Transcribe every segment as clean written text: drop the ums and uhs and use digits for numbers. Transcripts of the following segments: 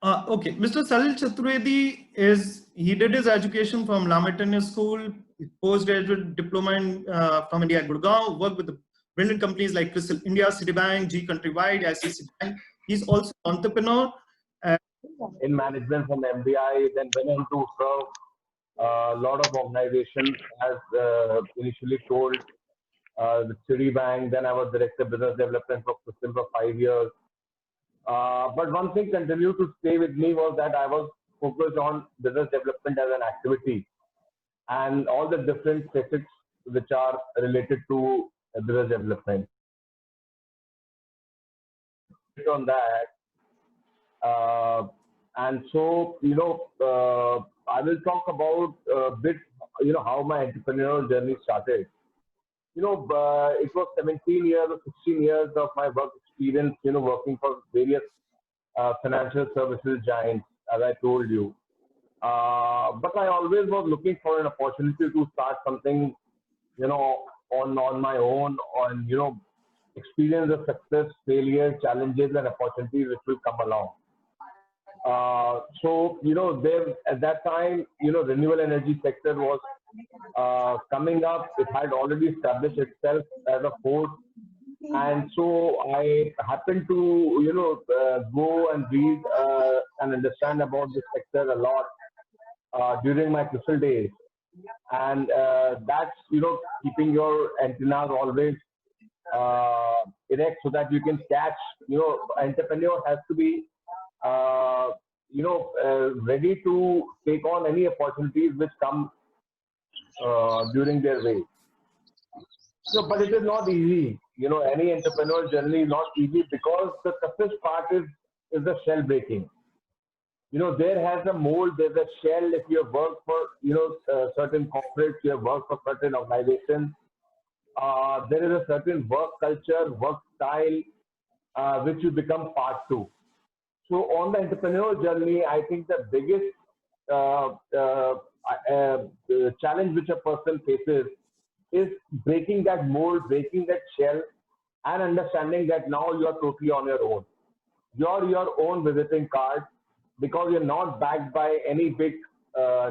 Okay, Mr. Salil Chaturvedi he did his education from Lamartine School, postgraduate diploma from India at Gurgaon, worked with the brilliant companies like Crystal India, Citibank, G Countrywide, ICICI Bank. He's also an entrepreneur. In management from MBI, then went on to serve a lot of organizations as initially told with Citibank. Then I was director of business development for Crystal for 5 years. But one thing continued to stay with me was that I was focused on business development as an activity and all the different facets which are related to business development. On that, and so I will talk about a bit, how my entrepreneurial journey started. It was 17 years or 16 years of my work experience, working for various financial services giants, as I told you. But I always was looking for an opportunity to start something, on my own, experience the success, failure, challenges, and opportunities which will come along. There at that time, renewable energy sector was coming up. It had already established itself as a force, and so I happened to, go and read and understand about this sector a lot during my Crystal days, and that's keeping your antennas always erect so that you can catch. Entrepreneur has to be ready to take on any opportunities which come during their way. But it is not easy. Any entrepreneur journey is not easy because the toughest part is the shell breaking. There has a mold, there's a shell. If you have worked for, certain corporates, you have worked for certain organizations, there is a certain work culture, work style, which you become part to. So on the entrepreneurial journey, I think the biggest challenge which a person faces is breaking that mold, breaking that shell, and understanding that now you are totally on your own. You're your own visiting card because you're not backed by any big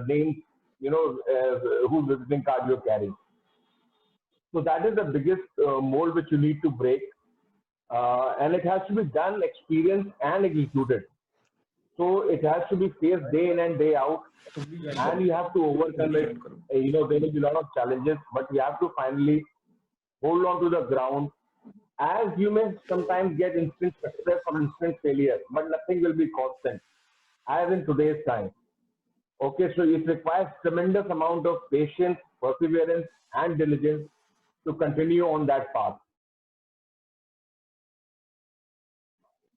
names, whose visiting card you're carrying. So that is the biggest mold which you need to break. And it has to be done, experienced, and executed. So it has to be faced day in and day out, and you have to overcome it. There will be a lot of challenges, but you have to finally hold on to the ground. As you may sometimes get instant success or instant failure, but nothing will be constant, as in today's time. Okay, so it requires tremendous amount of patience, perseverance, and diligence to continue on that path.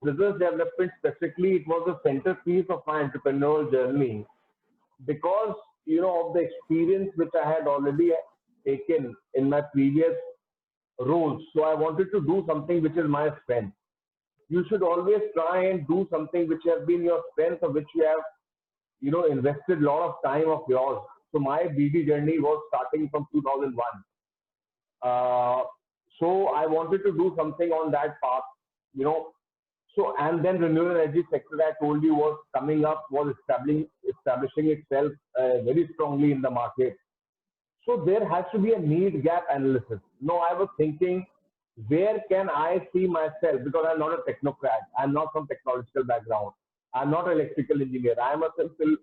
Business development specifically, it was a centerpiece of my entrepreneurial journey because of the experience which I had already taken in my previous roles. So I wanted to do something which is my strength. You should always try and do something which has been your strength or which you have invested a lot of time of yours. So my BD journey was starting from 2001. So I wanted to do something on that path, So, and then renewable energy sector, I told you, was coming up, was establishing itself very strongly in the market. So there has to be a need gap analysis. I was thinking, where can I see myself? Because I'm not a technocrat. I'm not from technological background. I'm not an electrical engineer. I'm a simple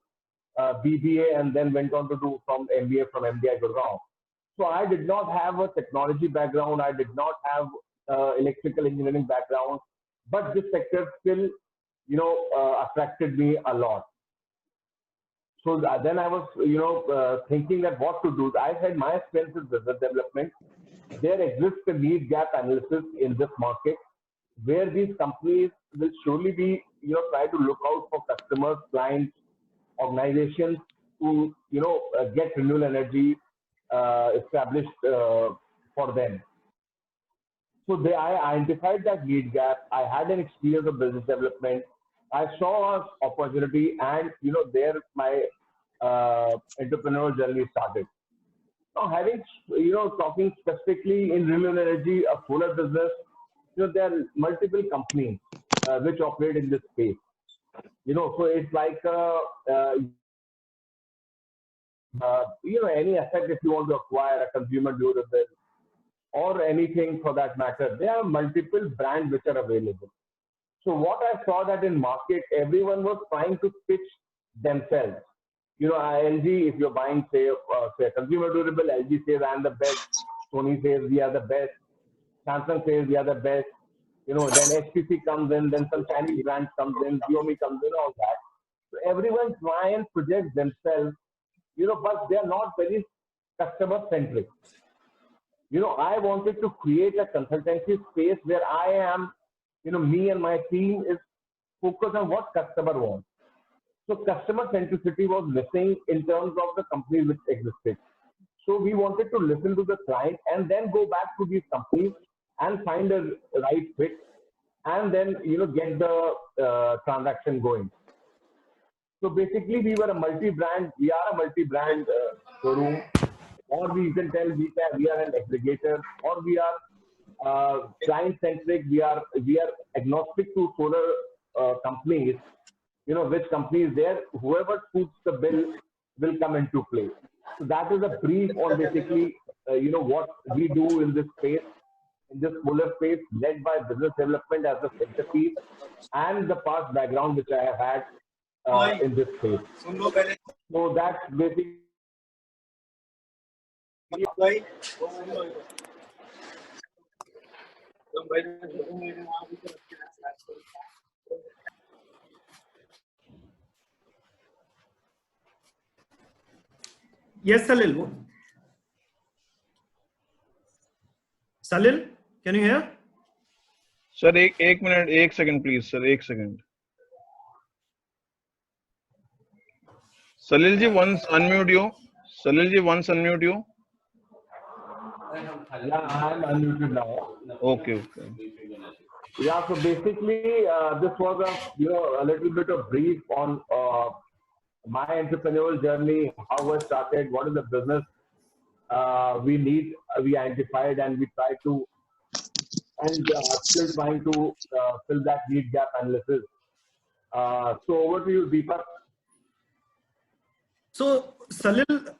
BBA and then went on to do from MBA from MDI Gurgaon. So I did not have a technology background. I did not have electrical engineering background. But this sector still, attracted me a lot. So then I was, thinking that what to do. I said my strength is business development. There exists a need gap analysis in this market where these companies will surely be, try to look out for customers, clients, organizations to, get renewable energy established for them. So I identified that need gap. I had an experience of business development. I saw an opportunity, and there my entrepreneurial journey started. Now, talking specifically in renewable energy, a solar business, there are multiple companies which operate in this space. So it's like any asset if you want to acquire a consumer durable or anything for that matter, there are multiple brands which are available. So what I saw that in market, everyone was trying to pitch themselves. LG, if you're buying, say a consumer durable, LG says I'm the best, Sony says we are the best, Samsung says we are the best. Then HTC comes in, then some Chinese brands comes in, Xiaomi comes in, all that. So everyone try and project themselves, but they are not very customer centric. I wanted to create a consultancy space where I am, me and my team is focused on what customer wants. So customer centricity was missing in terms of the companies which existed. So we wanted to listen to the client and then go back to these companies and find a right fit and then, get the transaction going. So basically we are a multi-brand showroom, or we can tell we are an aggregator, or we are client-centric. We are agnostic to solar companies. Which company is there, whoever puts the bill will come into play. So that is a brief on basically, what we do in this space, in this solar space, led by business development as a centerpiece and the past background which I have had in this space. So that's basically. Yes, Salil. Salil, can you hear? Sir, एक minute, एक second, please, sir, एक second. Salil ji, once unmute you. Salil ji, once unmute you. Yeah, I'm unmuted now. Okay. Yeah, so basically, this was a little bit of brief on my entrepreneurial journey, how I started, what is the business we identified, and we try to, and still trying to fill that need gap analysis. So over to you, Deepak. So Salil,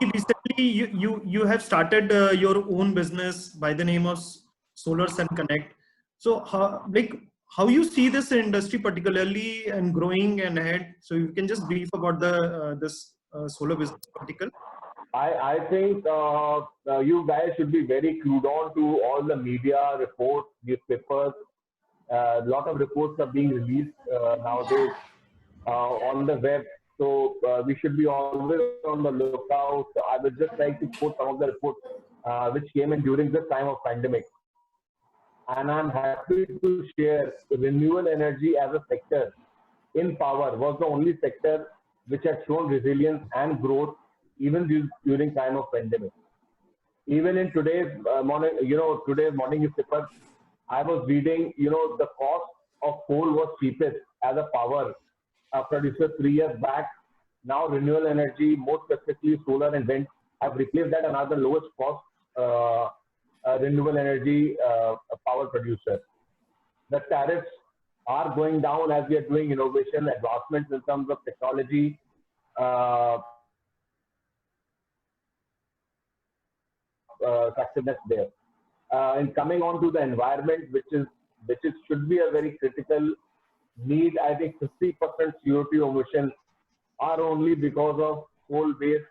recently you have started your own business by the name of Solar Sun Connect. So how you see this industry particularly and growing and ahead? So you can just brief about the this solar business vertical. I think you guys should be very clued on to all the media reports, newspapers. A lot of reports are being released nowadays on the web. So we should be always on the lookout. I would just like to quote some of the reports which came in during this time of pandemic. And I'm happy to share renewable energy as a sector in power was the only sector which had shown resilience and growth even during time of pandemic. Even in today's morning, today's morning newspaper, I was reading, the cost of coal was cheapest as a power producer 3 years back. Now renewable energy, more specifically solar and wind, have replaced that another lowest cost renewable energy power producer. The tariffs are going down as we are doing innovation, advancements in terms of technology. Effectiveness there. And coming on to the environment, which should be a very critical need. I think 50% CO2 emissions are only because of coal-based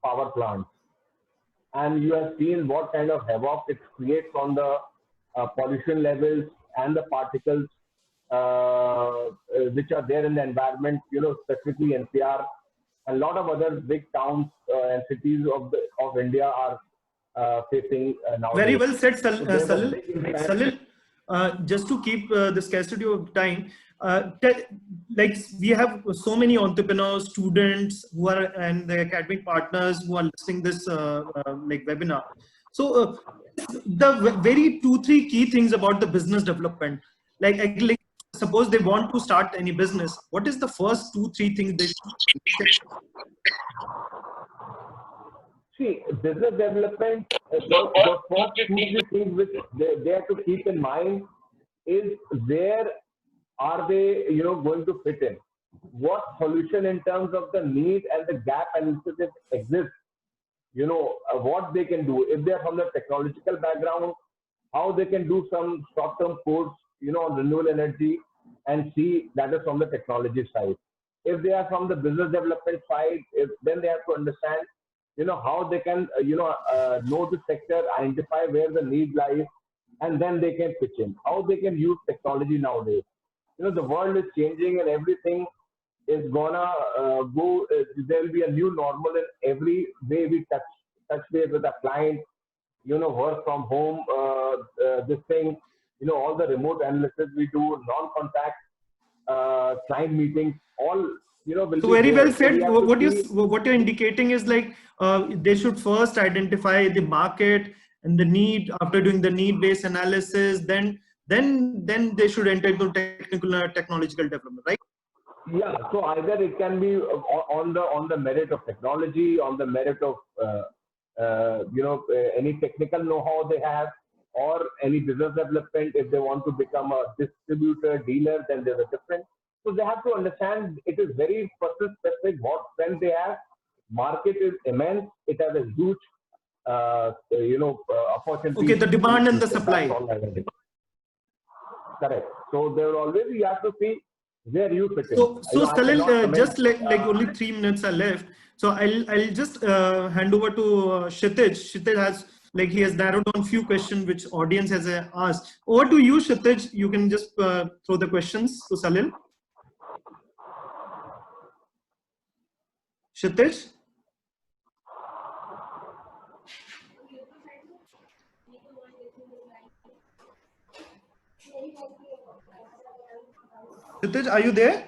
power plants. And you have seen what kind of havoc it creates on the pollution levels and the particles which are there in the environment, specifically NCR. A lot of other big towns and cities of India are facing now. Very well said, Salil. Just to keep the scarcity of time, like we have so many entrepreneurs, students who are and the academic partners who are listening this like webinar. So the very 2-3 key things about the business development, like suppose they want to start any business, what is the first 2-3 things they should? See, business development, the first 2-3 things which they have to keep in mind is where are they, going to fit in? What solution in terms of the need and the gap analysis exists? What they can do if they are from the technological background, how they can do some short-term course, on renewable energy and see that is from the technology side. If they are from the business development side, then they have to understand, how they can, know the sector, identify where the need lies, and then they can pitch in. How they can use technology nowadays. The world is changing and everything is gonna go. There will be a new normal in every way we touch base with a client. Work from home. This thing. All the remote analysis we do, non-contact client meetings, all will So be very there. well So said. we have to see. What you're indicating is like they should first identify the market and the need. After doing the need-based analysis, then they should enter into technological development, right? Yeah. So either it can be on the merit of technology, on the merit of any technical know-how they have, or any business development. If they want to become a distributor, dealer, then there's a different. So they have to understand it is very person specific what strength they have. Market is immense. It has a huge, opportunity. Okay, the demand and the That's supply. all I think. Correct. So there will always you have to see where you fit in. So I cannot Salil, comment, just like only 3 minutes are left. So I'll just hand over to Kshitij. Kshitij has he has narrowed down few questions which audience has asked. Over to you, Kshitij. You can just throw the questions to Salil. Kshitij? Kshitij, are you there?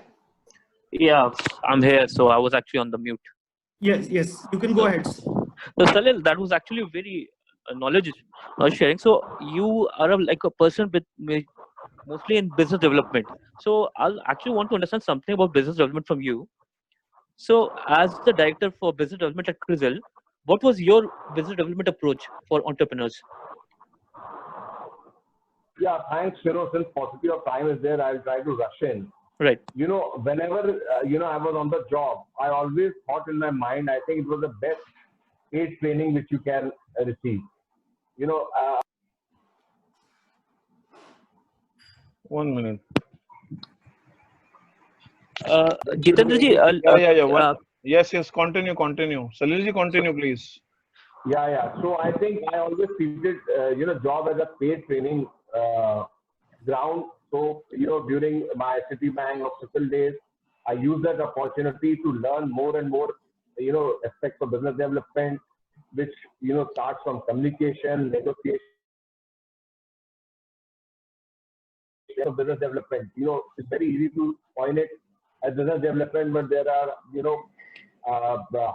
Yeah, I'm here. So I was actually on the mute. Yes, you can go ahead. So Salil, that was actually very knowledge sharing. So you are like a person with mostly in business development. So I'll actually want to understand something about business development from you. So as the director for business development at CRISIL, what was your business development approach for entrepreneurs? Yeah, thanks. Since paucity of time is there, I'll try to rush in. Right. Whenever, I was on the job, I always thought in my mind, I think it was the best paid training which you can receive. 1 minute. Jitendra ji, Yeah. Yes. Continue. Salil ji, continue, please. Yeah. So I think I always treated, job as a paid training ground. So, during my Citibank or CRISIL days, I used that opportunity to learn more and more, aspects of business development, which, starts from communication, negotiation, of business development. It's very easy to point it as business development, but there are,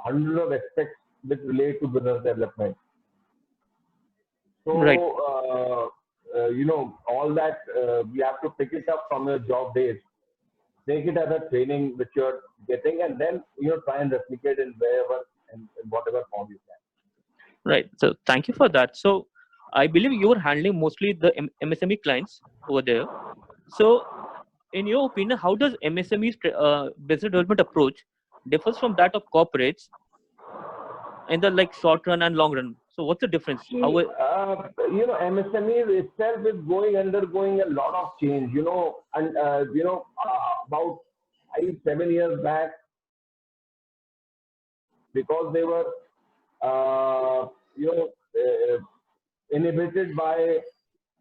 hundreds of aspects which relate to business development. So, right. All that we have to pick it up from your job days. Take it as a training which you're getting, and then try and replicate in wherever and in whatever form you can. Right. So thank you for that. So I believe you are handling mostly the MSME clients over there. So in your opinion, how does MSME's business development approach differs from that of corporates in the short run and long run? So what's the difference? MSME itself is undergoing a lot of change. And about 5-7 years back, because they were inhibited by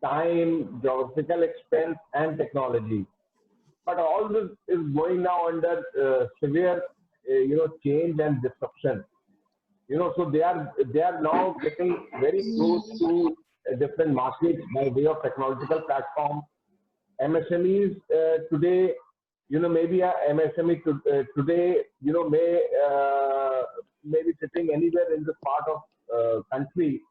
time, geographical expense, and technology. But all this is going now under severe, change and disruption. So they are now getting very close to different markets by way of technological platform. MSMEs today, maybe a MSME today, may be sitting anywhere in this part of country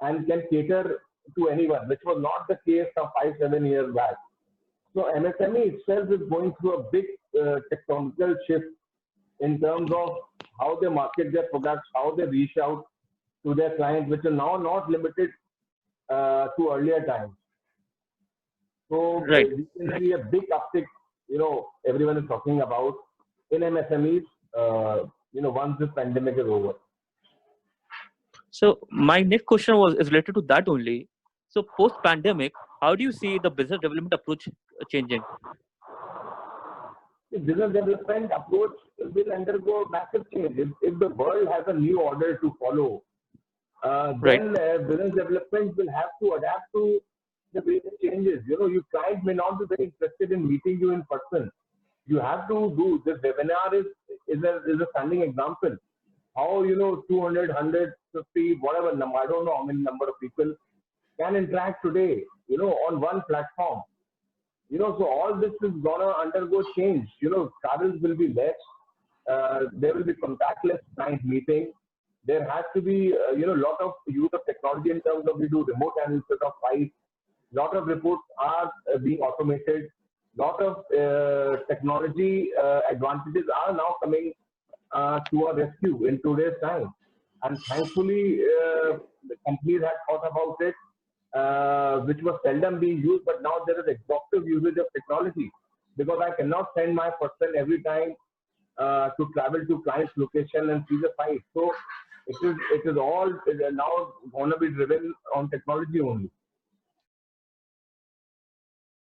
and can cater to anyone, which was not the case some 5-7 years back. So MSME itself is going through a big technological shift in terms of how they market their products, how they reach out to their clients, which are now not limited to earlier times. So Right. we can see a big uptick, everyone is talking about in MSMEs, once this pandemic is over. So my next question is related to that only. So post pandemic, how do you see the business development approach changing? The business development approach will undergo massive change. If the world has a new order to follow, then business development will have to adapt to the various changes. Your client may not be very interested in meeting you in person. You have to do this. Webinar is a standing example. How 200, 150, whatever number, I don't know how many number of people can interact today, on one platform. So all this is gonna undergo change. Travels will be less. There will be contactless client meeting. There has to be, lot of use of technology in terms of we do remote analysis of files. Lot of reports are being automated. Lot of technology advantages are now coming to our rescue in today's time. And thankfully, the companies have thought about it, which was seldom being used, but now there is exhaustive usage of technology, because I cannot send my person every time to travel to client's location and see the site. So it is all now going to be driven on technology only.